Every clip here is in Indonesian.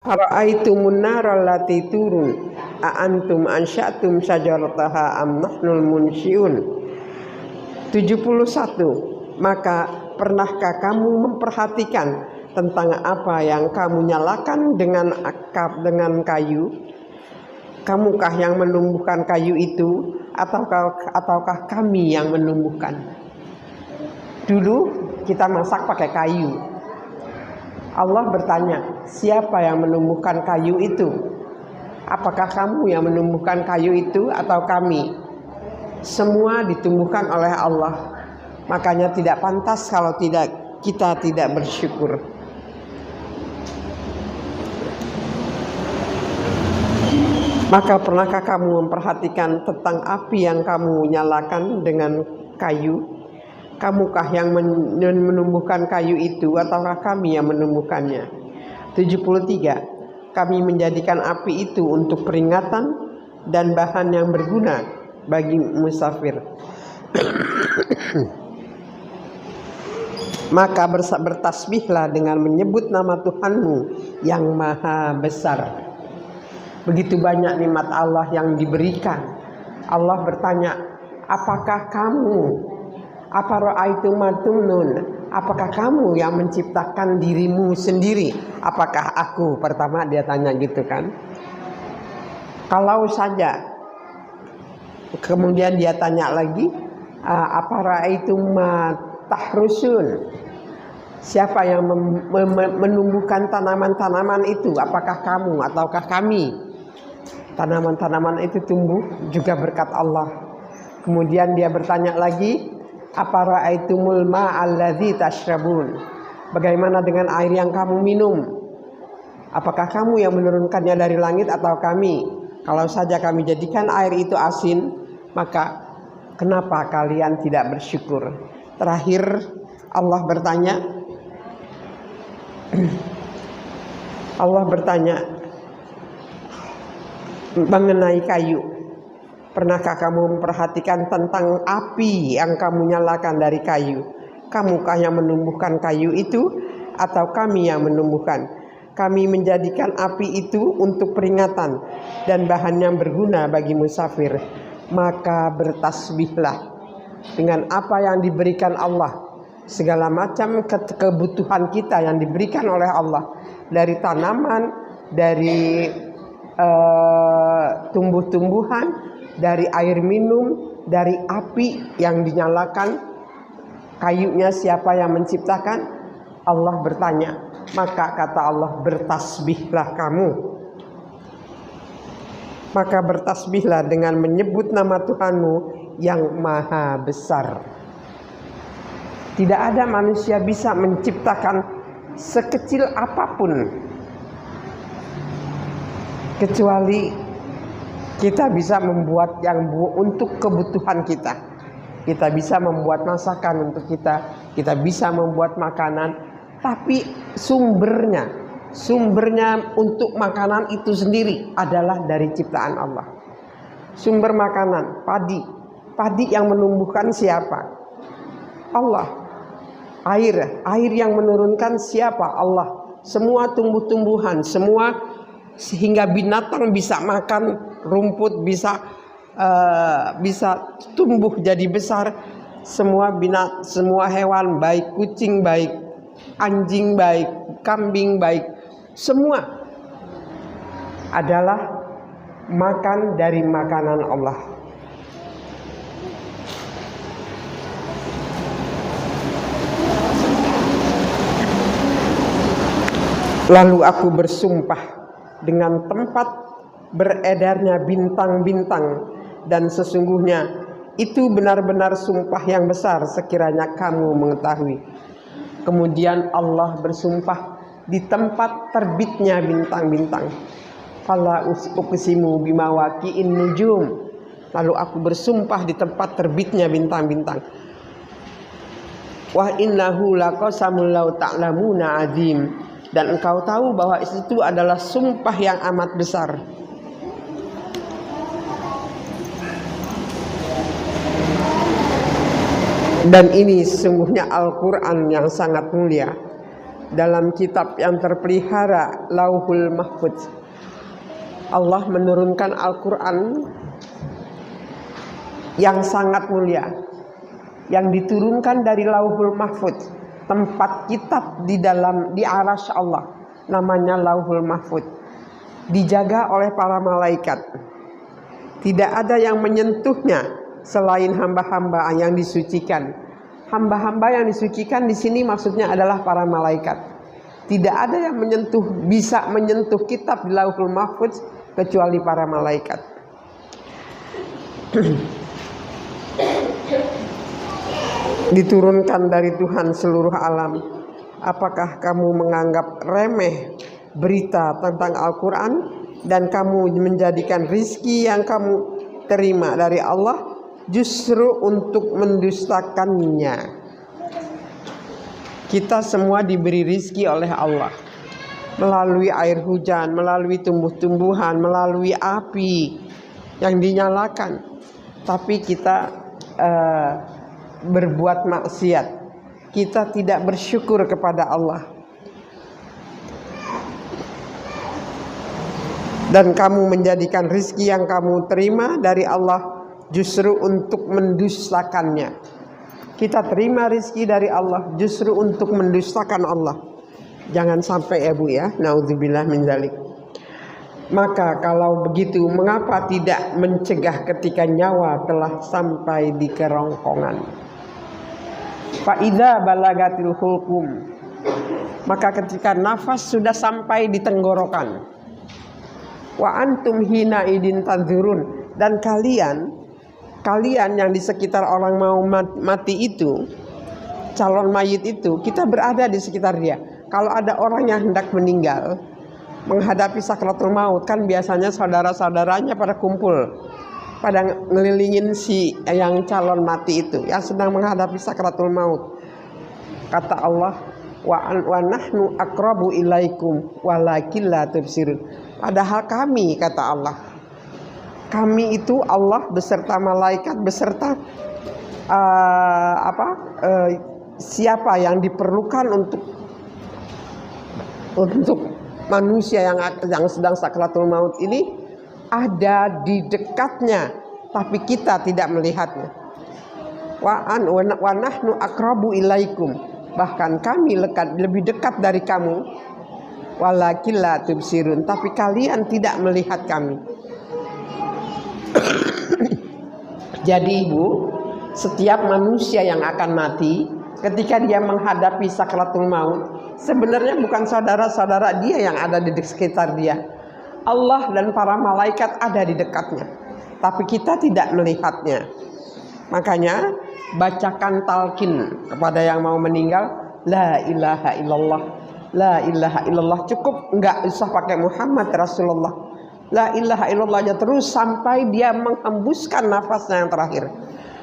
Fara'aitumun nara allati turun a antum ansya'tum syajarataha am nahnul munsyiun. 71. Maka pernahkah kamu memperhatikan tentang apa yang kamu nyalakan dengan kayu? Kamukah yang menumbuhkan kayu itu ataukah kami yang menumbuhkan? Dulu kita masak pakai kayu. Allah bertanya, siapa yang menumbuhkan kayu itu? Apakah kamu yang menumbuhkan kayu itu atau kami? Semua ditumbuhkan oleh Allah. Makanya tidak pantas kalau kita tidak bersyukur. Maka pernahkah kamu memperhatikan tentang api yang kamu nyalakan dengan kayu? Kamukah yang menumbuhkan kayu itu ataukah kami yang menumbuhkannya? 73. Kami menjadikan api itu untuk peringatan dan bahan yang berguna bagi musafir. Maka bertasbihlah dengan menyebut nama Tuhanmu yang maha besar. Begitu banyak nikmat Allah yang diberikan. Allah bertanya, apakah kamu? Apakah kamu yang menciptakan dirimu sendiri? Apakah aku? Pertama dia tanya gitu kan. Kalau saja. Kemudian dia tanya lagi, tahrusun? Siapa yang menumbuhkan tanaman-tanaman itu? Apakah kamu ataukah kami? Tanaman-tanaman itu tumbuh juga berkat Allah. Kemudian dia bertanya lagi, afara'aitumul ma'alladzi tashrabun? Bagaimana dengan air yang kamu minum? Apakah kamu yang menurunkannya dari langit atau kami? Kalau saja kami jadikan air itu asin, maka kenapa kalian tidak bersyukur? Terakhir Allah bertanya mengenai kayu. Pernahkah kamu memperhatikan tentang api yang kamu nyalakan dari kayu? Kamukah yang menumbuhkan kayu itu atau kami yang menumbuhkan? Kami menjadikan api itu untuk peringatan dan bahan yang berguna bagi musafir. Maka bertasbihlah dengan apa yang diberikan Allah. Segala macam kebutuhan kita yang diberikan oleh Allah. Dari tanaman, dari tumbuh-tumbuhan, dari air minum, dari api yang dinyalakan, kayunya siapa yang menciptakan? Allah bertanya. Maka kata Allah, bertasbihlah kamu. Maka bertasbihlah dengan menyebut nama Tuhanmu yang maha besar. Tidak ada manusia bisa menciptakan sekecil apapun kecuali kita bisa membuat yang untuk kebutuhan kita. Kita bisa membuat masakan untuk kita bisa membuat makanan, tapi sumbernya untuk makanan itu sendiri adalah dari ciptaan Allah. Sumber makanan, padi yang menumbuhkan siapa? Allah. Air yang menurunkan siapa? Allah. Semua tumbuh-tumbuhan, semua sehingga binatang bisa makan rumput, bisa tumbuh jadi besar. Semua hewan, baik kucing, baik anjing, baik kambing, baik semua adalah makan dari makanan Allah. Lalu aku bersumpah dengan tempat beredarnya bintang-bintang, dan sesungguhnya itu benar-benar sumpah yang besar sekiranya kamu mengetahui. Kemudian Allah bersumpah di tempat terbitnya bintang-bintang. Fala uqsimu bimawaqi'in nujum. Lalu aku bersumpah di tempat terbitnya bintang-bintang. Wa innahu laqasamul law ta'lamuna azim. Dan engkau tahu bahwa itu adalah sumpah yang amat besar. Dan ini sesungguhnya Al-Quran yang sangat mulia. dalam kitab yang terpelihara Lauhul Mahfuz. Allah menurunkan Al-Quran yang sangat mulia, yang diturunkan dari Lauhul Mahfuz, tempat kitab di arasy Allah, namanya Lauhul Mahfuz, dijaga oleh para malaikat. Tidak ada yang menyentuhnya selain hamba-hamba yang disucikan. Hamba-hamba yang disucikan di sini maksudnya adalah para malaikat. Tidak ada yang bisa menyentuh kitab di Lauhul Mahfuz kecuali para malaikat. Diturunkan dari Tuhan seluruh alam. Apakah kamu menganggap remeh berita tentang Al-Quran dan kamu menjadikan rizki yang kamu terima dari Allah justru untuk mendustakannya? Kita semua diberi rizki oleh Allah melalui air hujan, melalui tumbuh-tumbuhan, melalui api yang dinyalakan. Tapi kita berbuat maksiat, kita tidak bersyukur kepada Allah. Dan kamu menjadikan rizki yang kamu terima dari Allah justru untuk mendustakannya. Kita terima rizki dari Allah justru untuk mendustakan Allah. Jangan sampai ya Bu ya, naudzubillah min dzalik. Maka kalau begitu, mengapa tidak mencegah ketika nyawa telah sampai di kerongkongan? Fa idza balagatil hulqum, maka ketika nafas sudah sampai di tenggorokan, wa antum hina idin tadzurun, dan kalian yang di sekitar orang mau mati itu, calon mayit itu, kita berada di sekitar dia. Kalau ada orang yang hendak meninggal, menghadapi sakratul maut, kan biasanya saudara-saudaranya pada kumpul, pada ngelilingin si yang calon mati itu, yang sedang menghadapi sakratul maut. Kata Allah, wa nahnu aqrabu ilaikum walakin la tubsirun. Padahal kami, kata Allah, kami itu Allah beserta malaikat beserta siapa yang diperlukan untuk manusia yang sedang sakratul maut ini ada di dekatnya, tapi kita tidak melihatnya. Wa nahnu aqrabu ilaikum, bahkan kami lebih dekat dari kamu, walakin la tubsirun, tapi kalian tidak melihat kami. Jadi Ibu, setiap manusia yang akan mati, ketika dia menghadapi sakratul maut, sebenarnya bukan saudara-saudara dia yang ada di sekitar dia. Allah dan para malaikat ada di dekatnya, tapi kita tidak melihatnya. Makanya bacakan talqin kepada yang mau meninggal, la ilaha illallah, la ilaha illallah. Cukup, enggak usah pakai Muhammad Rasulullah. La ilaha illallah aja terus sampai dia menghembuskan nafasnya yang terakhir.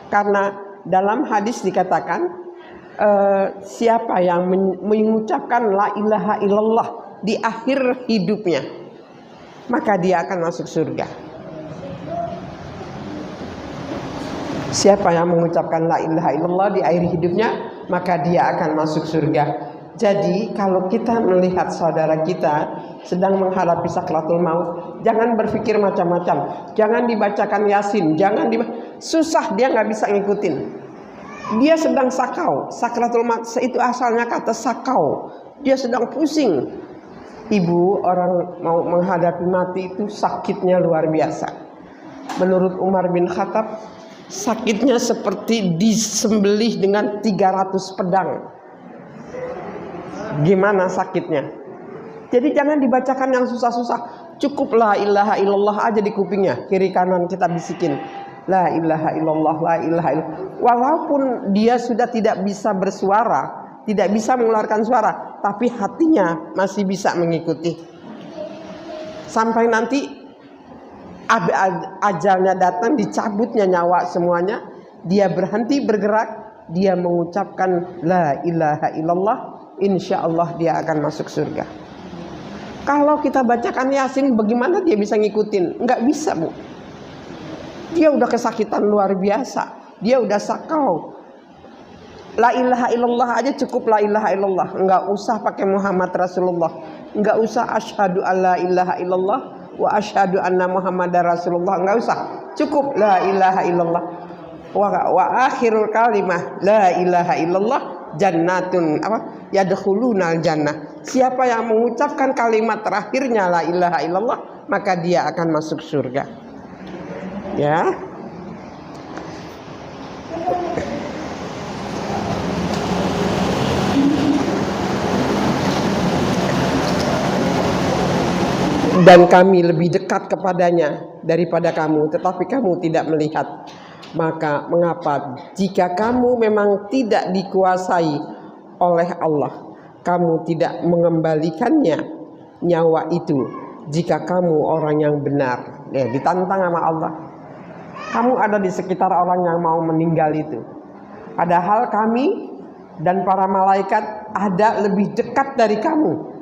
Karena dalam hadis dikatakan, siapa yang mengucapkan la ilaha illallah di akhir hidupnya, maka dia akan masuk surga. Siapa yang mengucapkan la ilaha illallah di akhir hidupnya, maka dia akan masuk surga. Jadi kalau kita melihat saudara kita sedang menghadapi sakratul maut, jangan berpikir macam-macam. Jangan dibacakan Yasin, susah, dia nggak bisa ngikutin. Dia sedang sakau, sakratul maut itu asalnya kata sakau. Dia sedang pusing. Ibu, orang mau menghadapi mati itu sakitnya luar biasa. Menurut Umar bin Khattab, sakitnya seperti disembelih dengan 300 pedang. Gimana sakitnya? Jadi jangan dibacakan yang susah-susah. Cukup la ilaha illallah aja di kupingnya, kiri kanan kita bisikin, la ilaha illallah, la ilaha illallah. Walaupun dia sudah tidak bisa bersuara, tidak bisa mengeluarkan suara, tapi hatinya masih bisa mengikuti. Sampai nanti ajalnya datang, dicabutnya nyawa semuanya, dia berhenti bergerak, dia mengucapkan la ilaha illallah, insya Allah dia akan masuk surga. Kalau kita bacakan Yasin, bagaimana dia bisa ngikutin? Nggak bisa Bu. Dia udah kesakitan luar biasa, dia udah sakau. La ilaha illallah aja cukup, la ilaha illallah. Enggak usah pakai Muhammad Rasulullah. Enggak usah asyhadu alla ilaha illallah wa asyhadu anna Muhammadar Rasulullah. Enggak usah. Cukup la ilaha illallah. Wa akhirul kalimah la ilaha illallah jannatun yadkhulunal jannah. Siapa yang mengucapkan kalimat terakhirnya la ilaha illallah, maka dia akan masuk surga. Ya. Dan kami lebih dekat kepadanya daripada kamu, tetapi kamu tidak melihat. Maka mengapa jika kamu memang tidak dikuasai oleh Allah, kamu tidak mengembalikannya nyawa itu jika kamu orang yang benar? Ditantang sama Allah. Kamu ada di sekitar orang yang mau meninggal itu. Padahal kami dan para malaikat ada lebih dekat dari kamu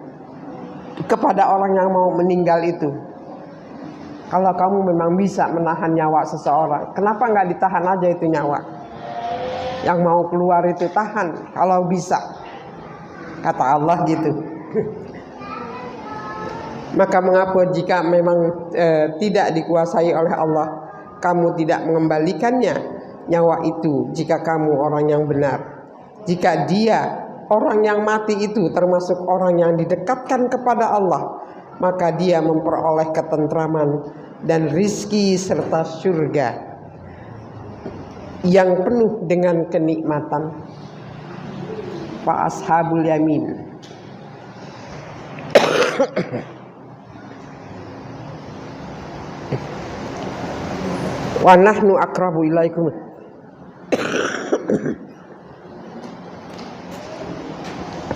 kepada orang yang mau meninggal itu. Kalau kamu memang bisa menahan nyawa seseorang, kenapa nggak ditahan aja itu nyawa? Yang mau keluar itu tahan kalau bisa, kata Allah gitu. Maka mengapa jika memang tidak dikuasai oleh Allah, kamu tidak mengembalikannya nyawa itu jika kamu orang yang benar? Jika dia orang yang mati itu termasuk orang yang didekatkan kepada Allah, maka dia memperoleh ketentraman dan rizki serta surga yang penuh dengan kenikmatan. Fa ashabul yamin wa nahnu aqrabu ilaikum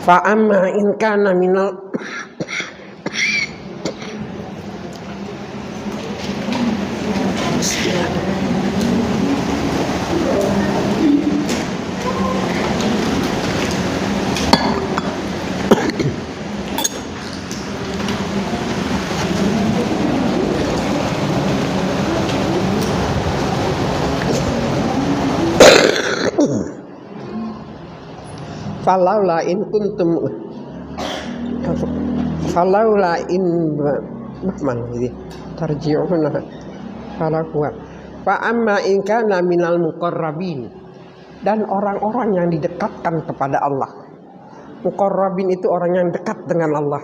fa amma in kana minal falaula in kuntum falaula in tarji'una falakuwa fa amma in kana minal muqarrabin, dan orang-orang yang didekatkan kepada Allah. Muqarrabin itu orang yang dekat dengan Allah.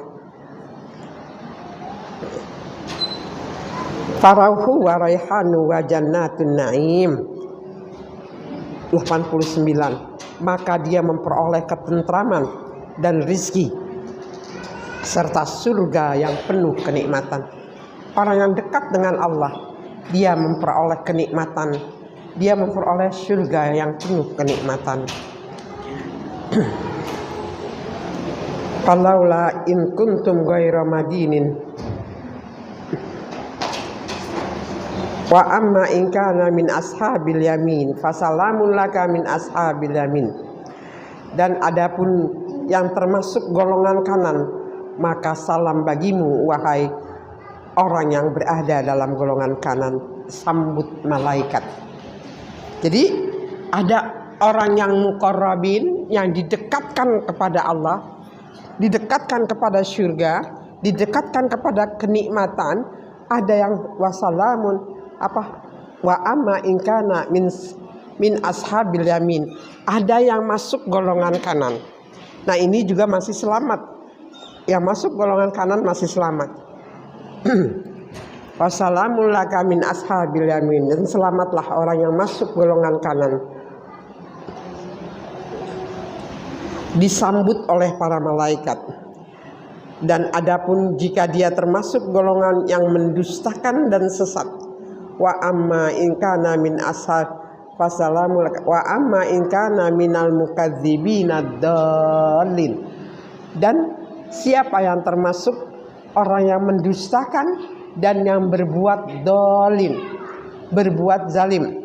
Farauhu wa raihanu wa jannatun na'im 89. Maka dia memperoleh ketentraman dan rizki serta surga yang penuh kenikmatan. Orang yang dekat dengan Allah, dia memperoleh kenikmatan, dia memperoleh surga yang penuh kenikmatan. Falaula in kuntum ghaira madinin wa amma in kana min ashabil yamin fasalamun laka min ashabil yamin. Dan adapun yang termasuk golongan kanan, maka salam bagimu wahai orang yang berada dalam golongan kanan, sambut malaikat. Jadi ada orang yang muqarrabin, yang didekatkan kepada Allah, didekatkan kepada surga, didekatkan kepada kenikmatan. Ada yang wasalamun wa amma in kana min ashabil yamin, ada yang masuk golongan kanan. Nah ini juga masih selamat, yang masuk golongan kanan masih selamat. Wassalamun laka min ashabil yamin, dan selamatlah orang yang masuk golongan kanan, disambut oleh para malaikat. Dan adapun jika dia termasuk golongan yang mendustakan dan sesat, wa amma in kana min ashab fasalamul wa amma in kana minal mukadzibina dallin, dan siapa yang termasuk orang yang mendustakan dan yang berbuat dolin, berbuat zalim,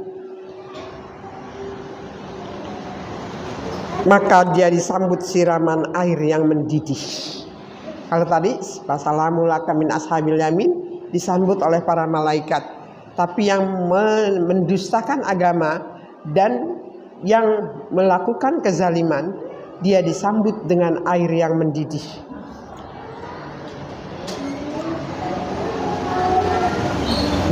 maka dia disambut siraman air yang mendidih. Kalau tadi fasalamul laka min ashabil yamin disambut oleh para malaikat. Tapi yang mendustakan agama dan yang melakukan kezaliman, dia disambut dengan air yang mendidih.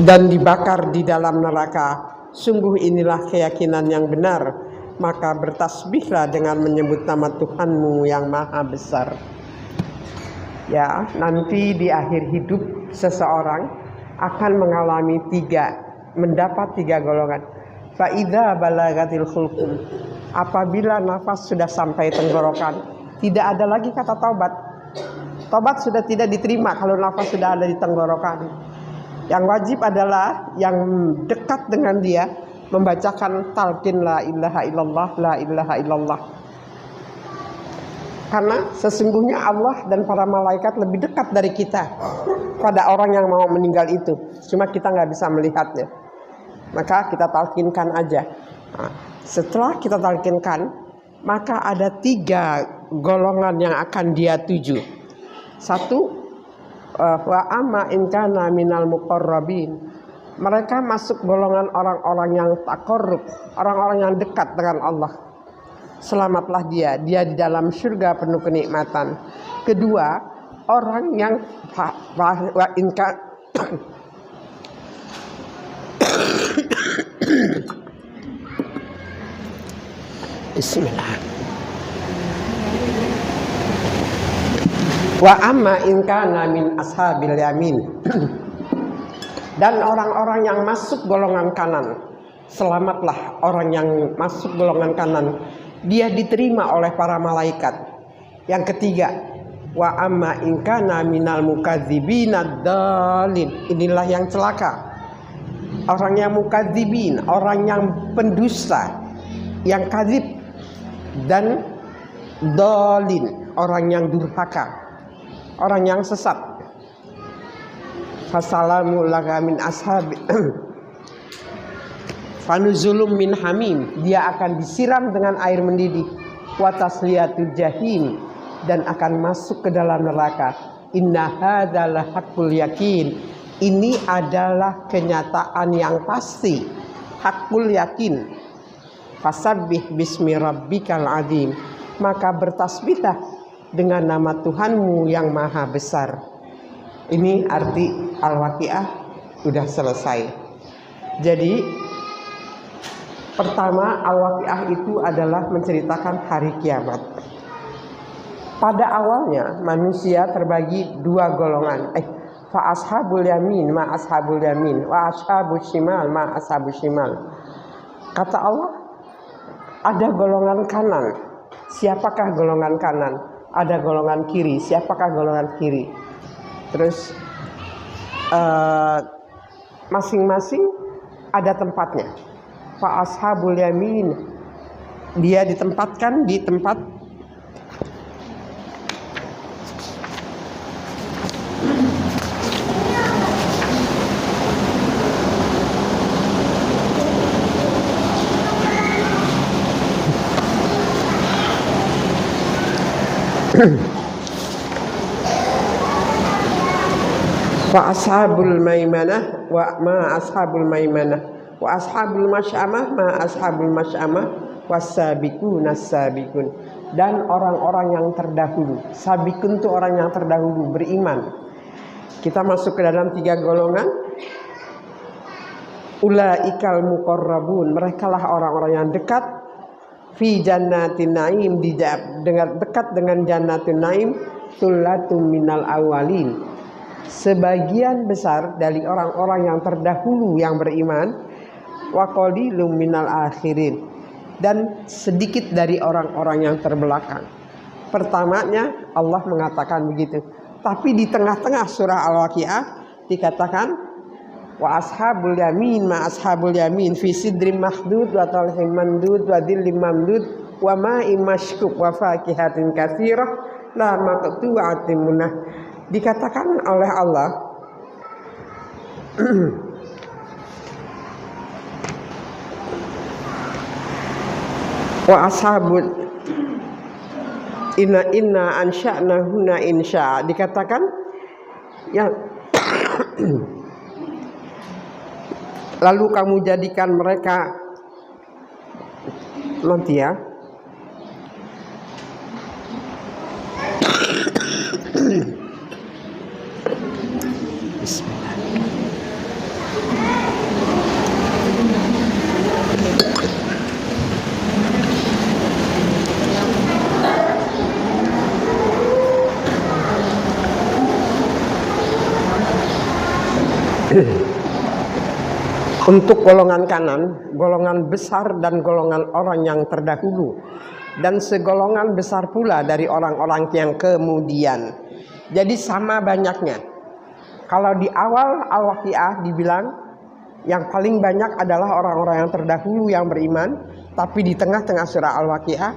Dan dibakar di dalam neraka. Sungguh inilah keyakinan yang benar. Maka bertasbihlah dengan menyebut nama Tuhanmu yang maha besar. Ya, nanti di akhir hidup seseorang akan mengalami mendapat tiga golongan. Fa'idha balagatil khulqum, apabila nafas sudah sampai tenggorokan, tidak ada lagi kata taubat. Taubat sudah tidak diterima kalau nafas sudah ada di tenggorokan. Yang wajib adalah yang dekat dengan dia membacakan talqin la ilaha illallah, la ilaha illallah. Karena sesungguhnya Allah dan para malaikat lebih dekat dari kita pada orang yang mau meninggal itu. Cuma kita nggak bisa melihatnya. Maka kita talqinkan aja. Nah, setelah kita talqinkan, maka ada 3 golongan yang akan dia tuju. 1, wa amma in kana minal muqarrabin. Mereka masuk golongan orang-orang yang taqarrub, orang-orang yang dekat dengan Allah. Selamatlah dia di dalam surga penuh kenikmatan. Kedua, orang yang wa in Bismillah. Wa amma in kana min ashabil yamin. Dan orang-orang yang masuk golongan kanan, selamatlah orang yang masuk golongan kanan, dia diterima oleh para malaikat. Yang ketiga, wa amma in kana minal mukadzibina dzalin. Inilah yang celaka. Orang yang mukadzibin, orang yang pendusta, yang kadzib, dan dzalin, orang yang durhaka, orang yang sesat. Fasalamu laka min ashabi fanuzulum min hamim, dia akan disiram dengan air mendidih. Wa tasliyatul jahim, dan akan masuk ke dalam neraka. Inna hadzal haqqul yakin, ini adalah kenyataan yang pasti, hakul yakin. Fasabbih bismi rabbikal azim, maka bertasbihlah dengan nama Tuhanmu yang maha besar. Ini arti Al-Waqiah sudah selesai. Jadi pertama, Al-Waqiah itu adalah menceritakan hari kiamat. Pada awalnya manusia terbagi 2 golongan. Fa ashabul yamin ma ashabul yamin, wa ashabus shimal ma ashabus shimal. Kata Allah, ada golongan kanan. Siapakah golongan kanan? Ada golongan kiri. Siapakah golongan kiri? Terus masing-masing ada tempatnya. Fa ashabul yamin, dia ditempatkan di tempat wa ashabul maimanah wa ma ashabul maimanah wa ashabul masy'amah ma ashabul masy'amah wasabiqun as-sabiqun, dan orang-orang yang terdahulu. Sabiqun itu orang yang terdahulu beriman. Kita masuk ke dalam 3 golongan. Ulaikal muqarrabun, merekalah orang-orang yang dekat fi jannatin naim, dekat dengan jannatin naim. Sullatum minal awalin, sebagian besar dari orang-orang yang terdahulu yang beriman. Wa qalilum minal akhirin, dan sedikit dari orang-orang yang terbelakang. Pertamanya Allah mengatakan begitu. Tapi di tengah-tengah surah Al-Waqiah dikatakan wa ashabul yamin ma ashabul yamin fi sidrim mahdud wa talhim mandud wa dhillim mamdud wa ma'im mashkub wa fakihatin katsirah la maqtu'atin munah. Dikatakan oleh Allah wa ashabul inna ansha'nahunna insya. Dikatakan yang lalu kamu jadikan mereka nanti ya. Untuk golongan kanan, golongan besar dan golongan orang yang terdahulu, dan segolongan besar pula dari orang-orang yang kemudian. Jadi sama banyaknya. Kalau di awal Al-Waqiah dibilang yang paling banyak adalah orang-orang yang terdahulu yang beriman, tapi di tengah-tengah surah Al-Waqiah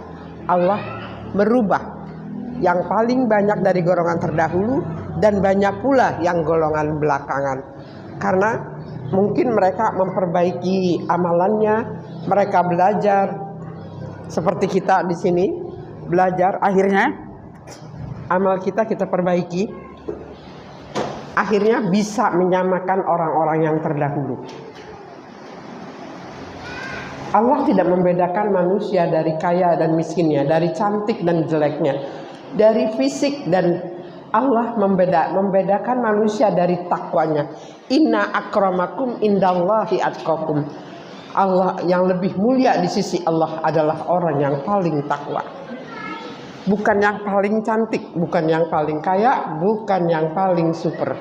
Allah merubah yang paling banyak dari golongan terdahulu dan banyak pula yang golongan belakangan. Karena mungkin mereka memperbaiki amalannya, mereka belajar seperti kita di sini belajar, akhirnya amal kita perbaiki, akhirnya bisa menyamakan orang-orang yang terdahulu. Allah tidak membedakan manusia dari kaya dan miskinnya, dari cantik dan jeleknya, dari fisik, dan Allah membedakan manusia dari takwanya. Inna akramakum indallahi atqakum. Allah yang lebih mulia di sisi Allah adalah orang yang paling takwa. Bukan yang paling cantik, bukan yang paling kaya, bukan yang paling super,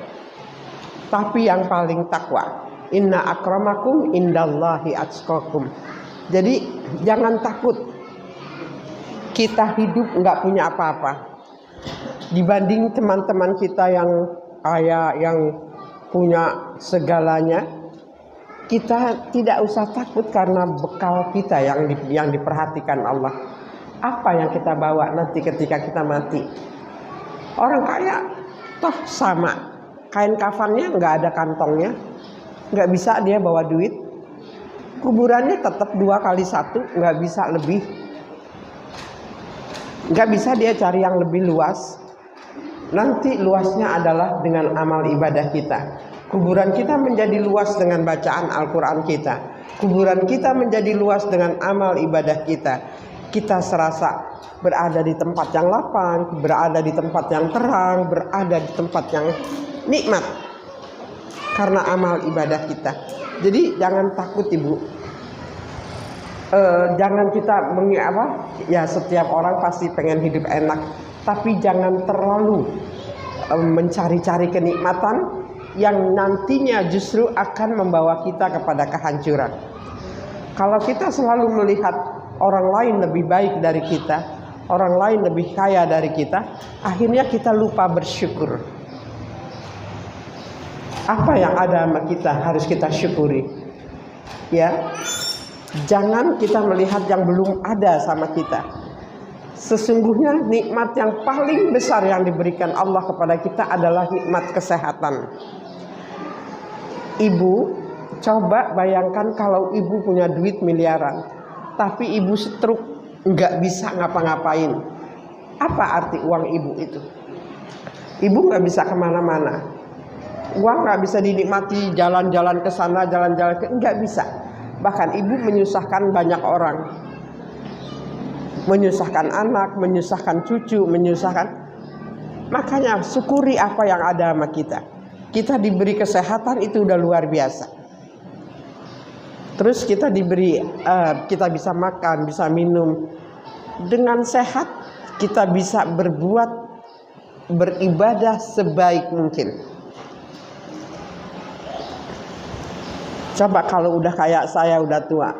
tapi yang paling takwa. Inna akramakum indallahi atqakum. Jadi jangan takut kita hidup nggak punya apa-apa dibanding teman-teman kita yang kaya, yang punya segalanya. Kita tidak usah takut karena bekal kita yang diperhatikan Allah. Apa yang kita bawa nanti ketika kita mati? Orang kaya toh sama, kain kafannya nggak ada kantongnya, nggak bisa dia bawa duit. Kuburannya tetap 2x1, nggak bisa lebih, nggak bisa dia cari yang lebih luas. Nanti luasnya adalah dengan amal ibadah kita. Kuburan kita menjadi luas dengan bacaan Al-Quran kita. Kuburan kita menjadi luas dengan amal ibadah kita. Kita serasa berada di tempat yang lapang, berada di tempat yang terang, berada di tempat yang nikmat karena amal ibadah kita. Jadi jangan takut Ibu. Jangan kita ya setiap orang pasti pengen hidup enak, tapi jangan terlalu mencari-cari kenikmatan yang nantinya justru akan membawa kita kepada kehancuran. Kalau kita selalu melihat orang lain lebih baik dari kita, orang lain lebih kaya dari kita, akhirnya kita lupa bersyukur. Apa yang ada sama kita harus kita syukuri. Ya, jangan kita melihat yang belum ada sama kita. Sesungguhnya nikmat yang paling besar yang diberikan Allah kepada kita adalah nikmat kesehatan. Ibu, coba bayangkan kalau ibu punya duit miliaran, tapi ibu stroke, nggak bisa ngapa-ngapain. Apa arti uang ibu itu? Ibu nggak bisa kemana-mana. Uang nggak bisa dinikmati, jalan-jalan ke sana, jalan-jalan ke, nggak bisa. Bahkan ibu menyusahkan banyak orang, menyusahkan anak, menyusahkan cucu, menyusahkan. Makanya syukuri apa yang ada sama kita. Kita diberi kesehatan itu udah luar biasa. Terus kita diberi, kita bisa makan, bisa minum. Dengan sehat kita bisa berbuat, beribadah sebaik mungkin. Coba kalau udah kayak saya, udah tua,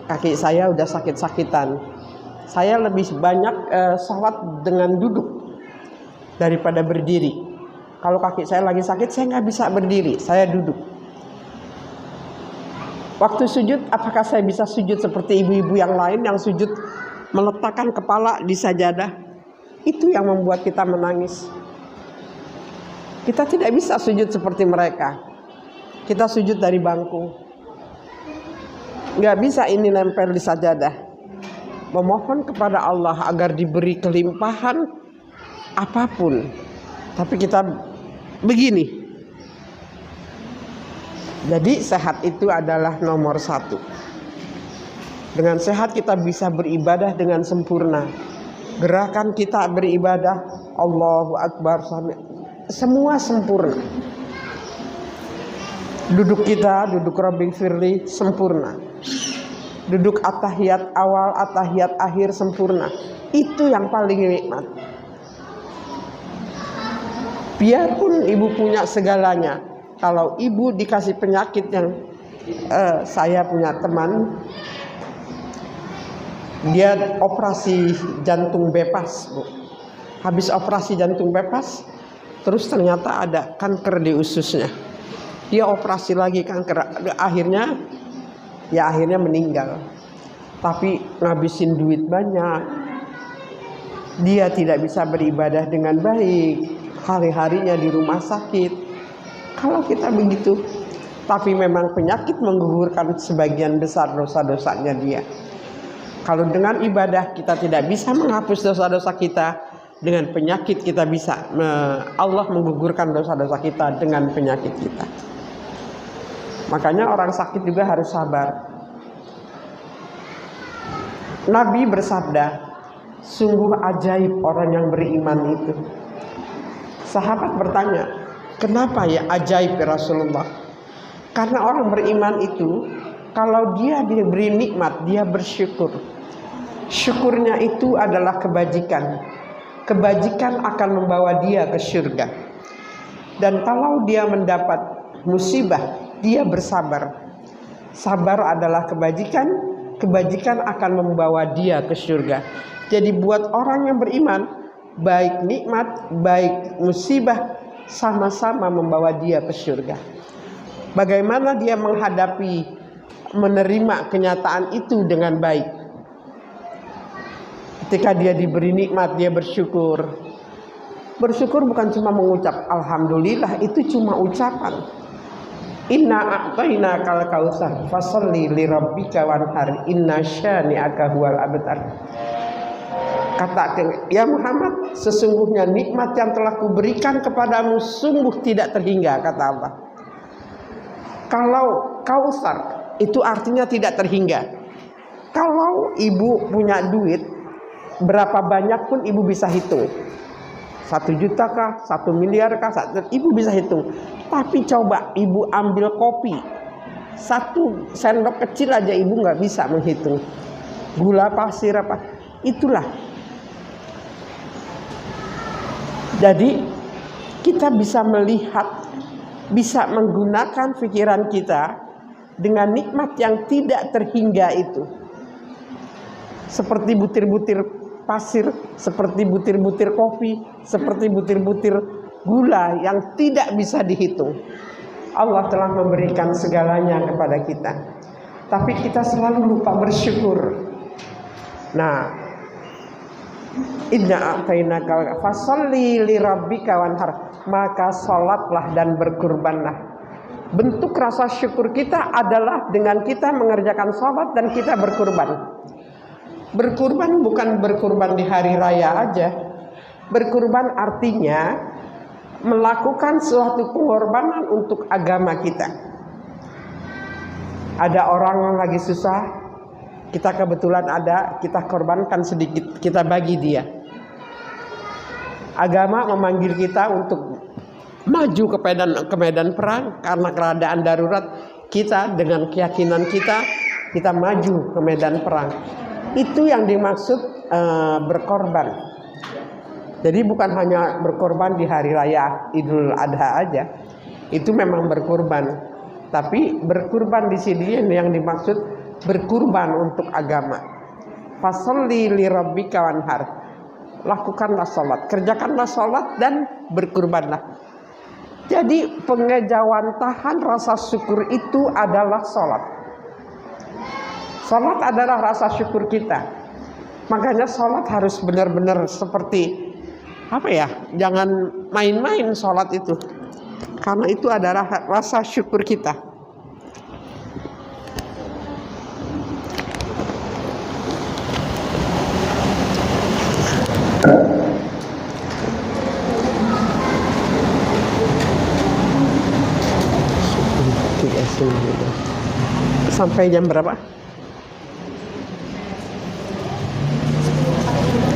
kaki saya udah sakit-sakitan, saya lebih banyak sholat dengan duduk daripada berdiri. Kalau kaki saya lagi sakit, saya nggak bisa berdiri, saya duduk. Waktu sujud, apakah saya bisa sujud seperti ibu-ibu yang lain yang sujud meletakkan kepala di sajadah? Itu yang membuat kita menangis. Kita tidak bisa sujud seperti mereka. Kita sujud dari bangku. Nggak bisa ini nempel di sajadah. Memohon kepada Allah agar diberi kelimpahan apapun. Tapi kita begini. Jadi sehat itu adalah nomor 1. Dengan sehat kita bisa beribadah dengan sempurna. Gerakan kita beribadah, Allahu Akbar, semua sempurna. Duduk kita, duduk Rabbi Firli, sempurna. Duduk atahiyat awal, atahiyat akhir, sempurna. Itu yang paling nikmat. Biarpun ibu punya segalanya, kalau ibu dikasih penyakit yang saya punya teman, dia operasi jantung bebas, Bu. Habis operasi jantung bebas, terus ternyata ada kanker di ususnya. Dia operasi lagi kanker, akhirnya meninggal. Tapi ngabisin duit banyak. Dia tidak bisa beribadah dengan baik. Hari-harinya di rumah sakit. Kalau kita begitu, tapi memang penyakit menggugurkan sebagian besar dosa-dosanya dia. Kalau dengan ibadah kita tidak bisa menghapus dosa-dosa kita, dengan penyakit kita bisa. Allah menggugurkan dosa-dosa kita dengan penyakit kita. Makanya orang sakit juga harus sabar. Nabi bersabda, sungguh ajaib orang yang beriman itu. Sahabat bertanya, kenapa ya ajaib ya Rasulullah? Karena orang beriman itu, kalau dia diberi nikmat, dia bersyukur. Syukurnya itu adalah kebajikan. Kebajikan akan membawa dia ke surga. Dan kalau dia mendapat musibah, dia bersabar. Sabar adalah kebajikan. Kebajikan akan membawa dia ke surga. Jadi buat orang yang beriman, baik nikmat, baik musibah, sama-sama membawa dia ke surga. Bagaimana dia menghadapi, menerima kenyataan itu dengan baik? Ketika dia diberi nikmat, dia bersyukur. Bersyukur bukan cuma mengucap alhamdulillah, itu cuma ucapan. Inna a'tayna kal kautsar fasholli li rabbika wanhar inna syani'aka huwal abtar. Katakan, ya Muhammad, sesungguhnya nikmat yang telah kuberikan kepadamu sungguh tidak terhingga, kata Allah. Kalau kausar itu artinya tidak terhingga. Kalau ibu punya duit, berapa banyak pun ibu bisa hitung. 1 juta kah, 1 miliar kah, ibu bisa hitung. Tapi coba ibu ambil kopi, 1 sendok kecil aja ibu nggak bisa menghitung. Gula pasir apa, itulah. Jadi kita bisa melihat, bisa menggunakan pikiran kita dengan nikmat yang tidak terhingga itu. Seperti butir-butir pasir, seperti butir-butir kopi, seperti butir-butir gula yang tidak bisa dihitung. Allah telah memberikan segalanya kepada kita, tapi kita selalu lupa bersyukur. Nah, inna a'tainaka fasholli li rabbika wanhar, maka salatlah dan berkurbanlah. Bentuk rasa syukur kita adalah dengan kita mengerjakan salat dan kita berkurban. Berkurban bukan berkurban di hari raya aja. Berkurban artinya melakukan suatu pengorbanan untuk agama kita. Ada orang yang lagi susah, kita kebetulan ada, kita korbankan sedikit, kita bagi dia. Agama memanggil kita untuk maju ke medan perang karena keadaan darurat. Kita dengan keyakinan kita maju ke medan perang. Itu yang dimaksud berkorban. Jadi bukan hanya berkorban di hari raya Idul Adha aja. Itu memang berkorban. Tapi berkurban di sini yang dimaksud berkurban untuk agama. Fasholli li rabbika wanhar. Lakukanlah salat, kerjakanlah salat dan berkurbanlah. Jadi pengejawantahan rasa syukur itu adalah salat. Salat adalah rasa syukur kita. Makanya salat harus benar-benar seperti apa ya? Jangan main-main salat itu. Karena itu adalah rasa syukur kita. Sampai jam berapa?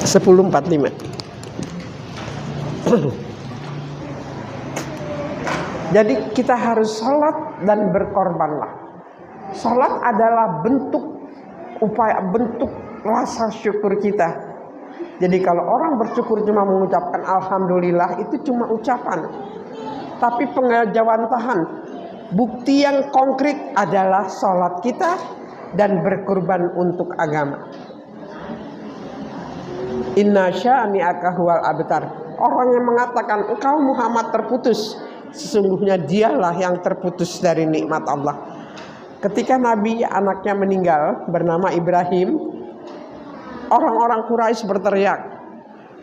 10:45. Jadi kita harus sholat dan berkorbanlah. Sholat adalah bentuk upaya, bentuk rasa syukur kita. Jadi kalau orang bersyukur cuma mengucapkan alhamdulillah, itu cuma ucapan. Tapi pengajawantahan, bukti yang konkret adalah sholat kita dan berkorban untuk agama. Inna sya'ni'aka huwal abtar. Orang yang mengatakan engkau Muhammad terputus, sesungguhnya dialah yang terputus dari nikmat Allah. Ketika Nabi anaknya meninggal bernama Ibrahim, orang-orang Quraisy berteriak,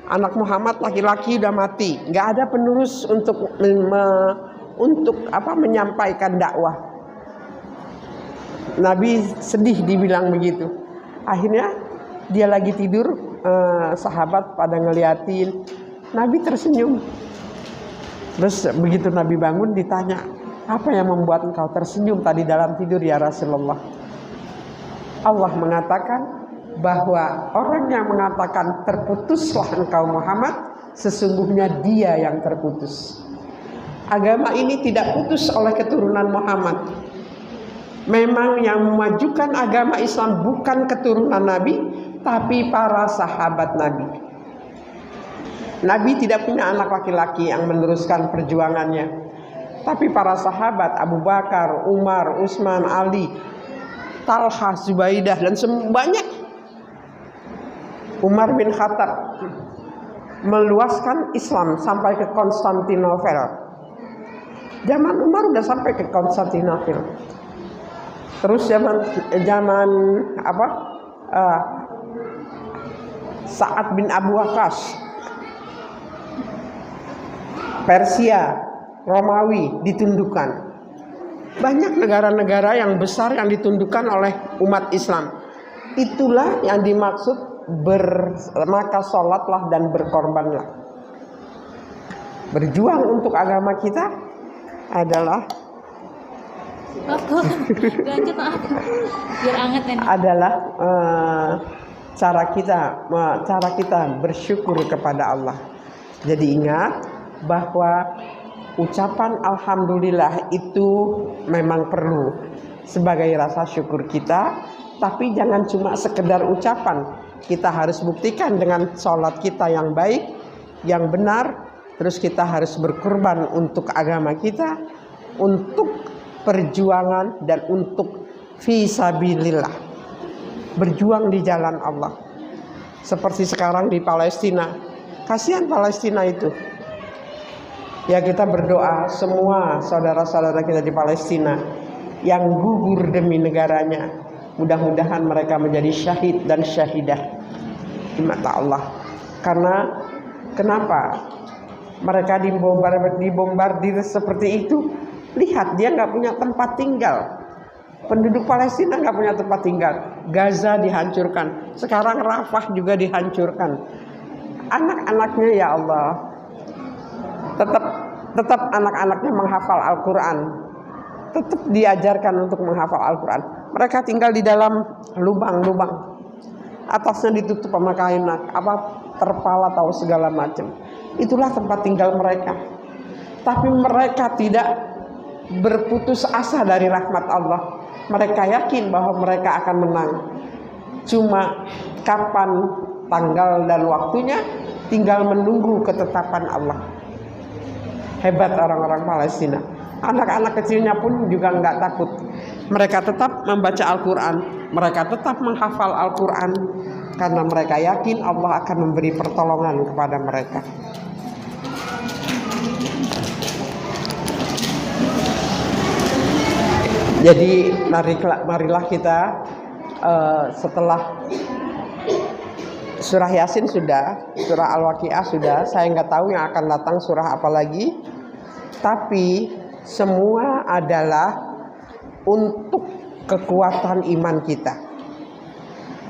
anak Muhammad laki-laki udah mati, nggak ada penerus untuk menyampaikan dakwah. Nabi sedih dibilang begitu. Akhirnya dia lagi tidur, sahabat pada ngeliatin, Nabi tersenyum. Terus begitu Nabi bangun ditanya, apa yang membuat engkau tersenyum tadi dalam tidur ya Rasulullah? Allah mengatakan bahwa orang yang mengatakan terputuslah engkau Muhammad, sesungguhnya dia yang terputus. Agama ini tidak putus oleh keturunan Muhammad. Memang yang memajukan agama Islam bukan keturunan Nabi, tapi para sahabat Nabi. Nabi tidak punya anak laki-laki yang meneruskan perjuangannya, tapi para sahabat Abu Bakar, Umar, Utsman, Ali, Talha, Zubaidah, dan banyak. Umar bin Khattab meluaskan Islam sampai ke Konstantinopel. Zaman Umar udah sampai ke Konstantinopel. Terus zaman Sa'ad bin Abu Waqqas, Persia, Romawi ditundukkan. Banyak negara-negara yang besar yang ditundukkan oleh umat Islam. Itulah yang dimaksud maka sholatlah dan berkorbanlah. Berjuang untuk agama kita adalah biar anget ini. Adalah cara kita bersyukur kepada Allah. Jadi ingat bahwa ucapan alhamdulillah itu memang perlu sebagai rasa syukur kita, tapi jangan cuma sekedar ucapan. Kita harus buktikan dengan sholat kita yang baik, yang benar. Terus kita harus berkorban untuk agama kita, untuk perjuangan dan untuk fisabilillah, berjuang di jalan Allah. Seperti sekarang di Palestina, kasihan Palestina itu. Ya, kita berdoa semua saudara-saudara kita di Palestina yang gugur demi negaranya, mudah-mudahan mereka menjadi syahid dan syahidah di mata Allah. Karena kenapa mereka dibombardir seperti itu? Lihat, dia nggak punya tempat tinggal. Penduduk Palestina nggak punya tempat tinggal. Gaza dihancurkan. Sekarang Rafah juga dihancurkan. Anak-anaknya ya Allah, tetap anak-anaknya menghafal Al-Quran, tetap diajarkan untuk menghafal Al-Quran. Mereka tinggal di dalam lubang-lubang, atasnya ditutup sama kain terpal atau segala macam. Itulah tempat tinggal mereka. Tapi mereka tidak berputus asa dari rahmat Allah. Mereka yakin bahwa mereka akan menang. Cuma kapan tanggal dan waktunya, tinggal menunggu ketetapan Allah. Hebat orang-orang Palestina. Anak-anak kecilnya pun juga nggak takut. Mereka tetap membaca Al-Quran, mereka tetap menghafal Al-Quran, karena mereka yakin Allah akan memberi pertolongan kepada mereka. Jadi marilah kita setelah surah Yasin sudah, surah Al-Waqiah sudah, saya nggak tahu yang akan datang surah apa lagi, tapi semua adalah untuk kekuatan iman kita.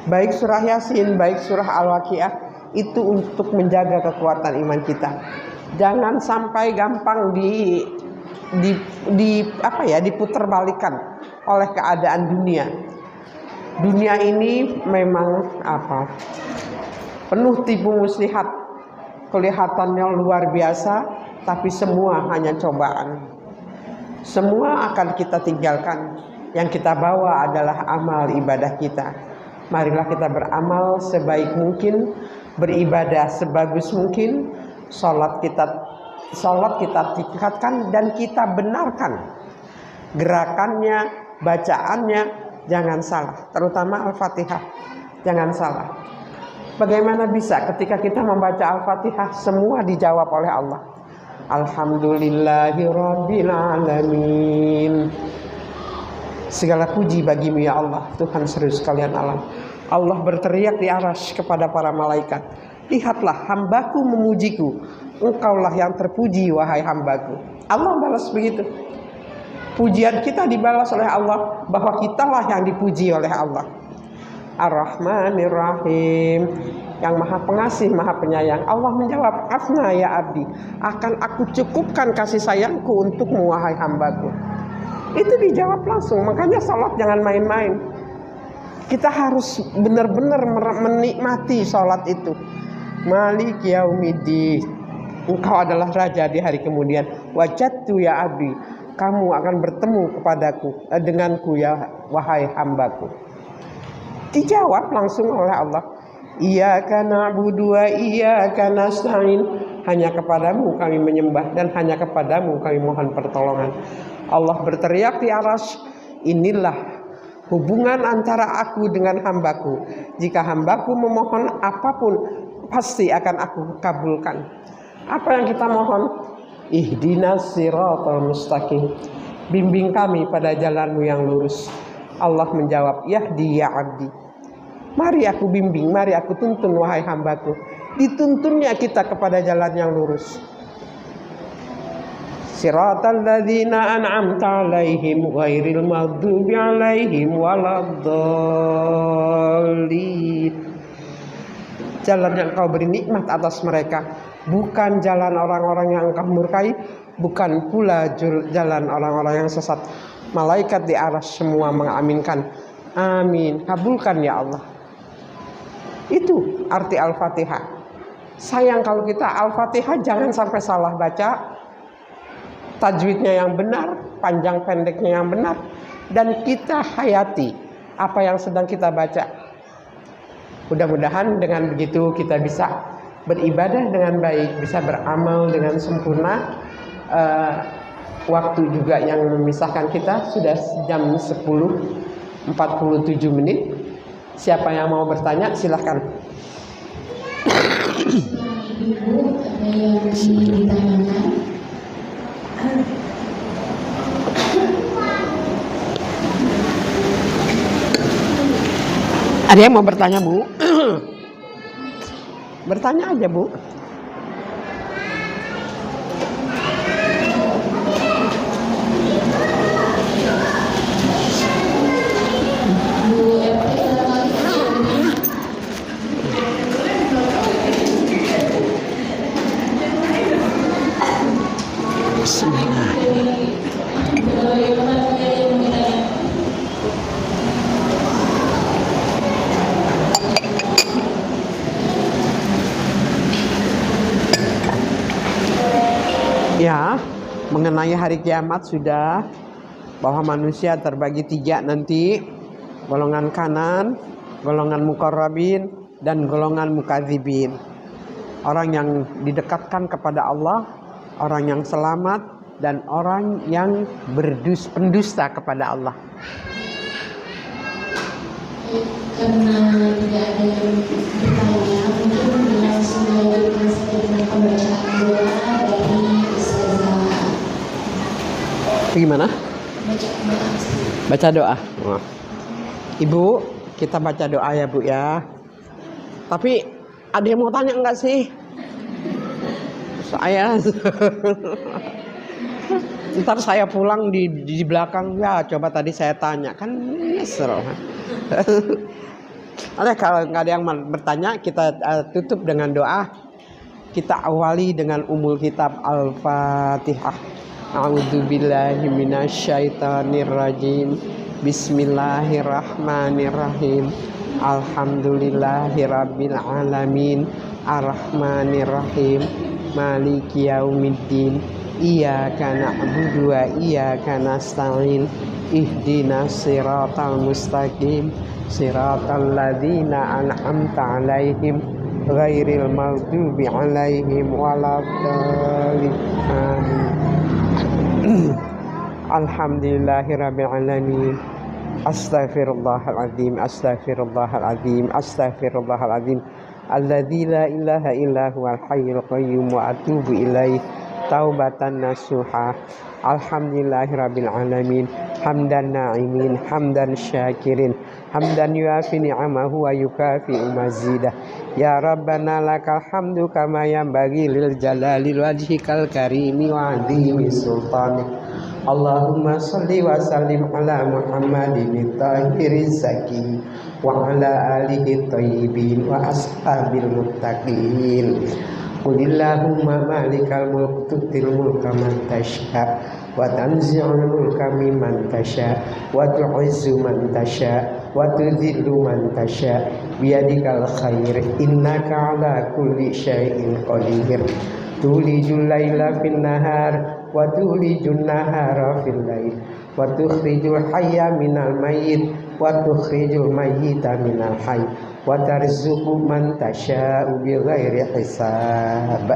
Baik surah Yasin, baik surah Al-Waqiah itu untuk menjaga kekuatan iman kita. Jangan sampai gampang diputerbalikan oleh keadaan dunia. Dunia ini memang penuh tipu muslihat, kelihatannya luar biasa, tapi semua hanya cobaan. Semua akan kita tinggalkan. Yang kita bawa adalah amal ibadah kita. Marilah kita beramal sebaik mungkin, beribadah sebagus mungkin, sholat kita tingkatkan dan kita benarkan gerakannya, bacaannya, jangan salah, terutama Al-Fatihah, jangan salah. Bagaimana bisa ketika kita membaca Al-Fatihah semua dijawab oleh Allah? Alhamdulillahirabbil alamin. Segala puji bagimu ya Allah, Tuhan seluruh sekalian alam. Allah berteriak di arsy kepada para malaikat, lihatlah hambaku memujiku, engkaulah yang terpuji wahai hambaku. Allah balas begitu. Pujian kita dibalas oleh Allah, bahwa kitalah yang dipuji oleh Allah. Ar-Rahmanir Rahim, yang maha pengasih, maha penyayang. Allah menjawab, afna ya abdi, akan aku cukupkan kasih sayangku untukmu wahai hambaku. Itu dijawab langsung. Makanya salat jangan main-main. Kita harus benar-benar menikmati salat itu. Malik yaumiddin, engkau adalah raja di hari kemudian. Wajadtu ya abdi, kamu akan bertemu kepadaku, denganku ya wahai hambaku. Dijawab langsung oleh Allah. Iyyaka na'budu wa iyyaka nasta'in, hanya kepadamu kami menyembah dan hanya kepadamu kami mohon pertolongan. Allah berteriak di arsy, inilah hubungan antara aku dengan hambaku. Jika hambaku memohon apapun, pasti akan aku kabulkan. Apa yang kita mohon? Ihdinas siratal mustaqim, bimbing kami pada jalanmu yang lurus. Allah menjawab, yahdi ya abdi, mari aku bimbing, mari aku tuntun wahai hambaku. Dituntunnya kita kepada jalan yang lurus. Siratal ladzina an'amta alaihim ghairil maghdubi alaihim waladdallin. Jalan yang kau beri nikmat atas mereka, bukan jalan orang-orang yang engkau murkai, bukan pula jalan orang-orang yang sesat. Malaikat di arsy semua mengaminkan, amin, kabulkan ya Allah. Itu arti Al-Fatihah. Sayang kalau kita Al-Fatihah jangan sampai salah baca, tajwidnya yang benar, panjang pendeknya yang benar, dan kita hayati apa yang sedang kita baca. Mudah-mudahan dengan begitu kita bisa beribadah dengan baik, bisa beramal dengan sempurna. Waktu juga yang memisahkan kita sudah jam 10.47 menit. Siapa yang mau bertanya silahkan. Ibu, ada yang ingin ditanyakan? Ada yang mau bertanya, Bu? Bertanya aja, Bu. Ya, mengenai hari kiamat sudah, bahwa manusia terbagi 3 nanti, golongan kanan, golongan muqarrabin, dan golongan mukadzibin. Orang yang didekatkan kepada Allah, orang yang selamat, dan orang yang pendusta kepada Allah. Karena tidak ada yang bertanya, mungkin langsung melanjutkan saja dengan pembacaan doa dari Ustazah. Bagaimana? Baca doa. Ibu, kita baca doa ya Bu ya. Tapi ada yang mau tanya enggak sih? Saya ntar saya pulang di belakang, ya coba tadi saya tanya, kan nyesel. Oleh kalau nggak ada yang bertanya, kita tutup dengan doa. Kita awali dengan umul kitab Al-Fatihah. A'udzubillahi minasyaitonirrajim. Bismillahirrahmanirrahim. Alhamdulillahirabbil alamin. Arrahmanirrahim. Maliki yaumiddin. Iyyaka na'budu wa iyyaka nasta'in. Ihdinas siratal mustaqim. Siratal ladzina an'amta 'alaihim ghairil maghdubi 'alaihim waladdallin. Amin. Alhamdulillahirabbil alamin. Astaghfirullahaladzim, astaghfirullahaladzim, astaghfirullahaladzim. Alladzi la ilaha illa huwal hayyul qayyum wa atubu ilaih taubatan nasuha. Alhamdulillahirabbil alamin. Hamdan na'imin, hamdan syakirin, hamdan yuafi ni'amahu wa yukafi'u mazidah. Ya Rabbana lakal hamdu kama yanbaghi lil jalali wajhikal karimi wa 'azimi sultanik. Allahumma salli wa sallim ala Muhammadin tahiriz zaki wa ala alihi thayyibin wa ashabil muttaqin. Qulillahumma malikal mulk tu'til mulka man tasha wa tanzi'ul mulka mimman tasha wa tu'izzu man tasha wa tudhillu man tasha biyadikal khair innaka ala kulli syai'in qadir. Tulijul laila fin nahar wa tulijun nahara fil lail wa tukhrijul hayya minal mayyit wa tukhrijul mayyita minal hayy wa tarzuqu man tasya'u bighairi hisab.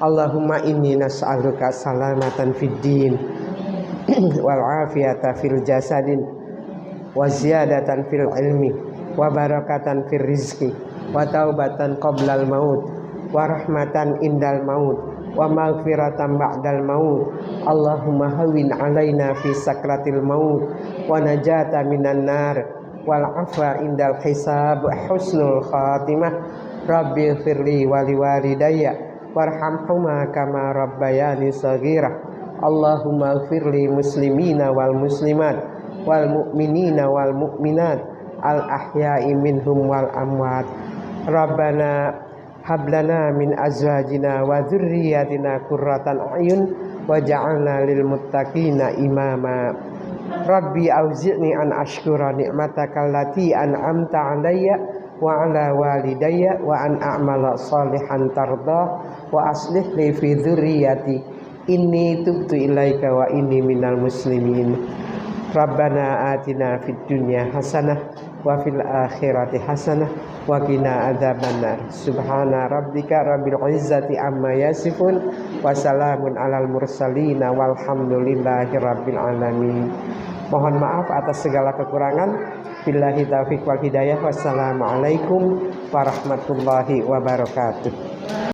Allahumma inni nas'aluka salamatan fid din wal afiyata fil jasadin wa ziyadatan fil ilmi wa barakatan fil rizqi wa taubatan qoblal maut wa rahmatan indal maut wa maghfiratan ba'dal maut. Allahumma hawwin alaina fi sakratil maut wa najata minan nar wal afwa indal hisab husnul khatimah. Rabbi firli wa liwalidayya warhamhuma kama rabbayani saghira. Allahumma firli muslimina wal muslimat wal mu'minina wal mu'minat al ahya'i minhum wal amwat. Rabbana hablana min azwajina wa dzurriyyatina qurratan a'yun waj'alna lil muttaqina imama. Rabbi auzi'ni an ashkura ni'mataka allati an'amta 'alayya wa 'ala walidayya wa an a'mala salihan tardah wa aslih li fi dzurriyyati inni tubtu ilaika wa inni minal muslimin. Rabbana atina fid dunya hasanah wa fil akhirati hasanah wa qina adzabannar. Subhana rabbika rabbil izzati amma yasifun wa salamun alal mursalin walhamdulillahi rabbil alamin. Mohon maaf atas segala kekurangan. Billahi taufiq wal hidayah. Wassalamualaikum warahmatullahi wabarakatuh.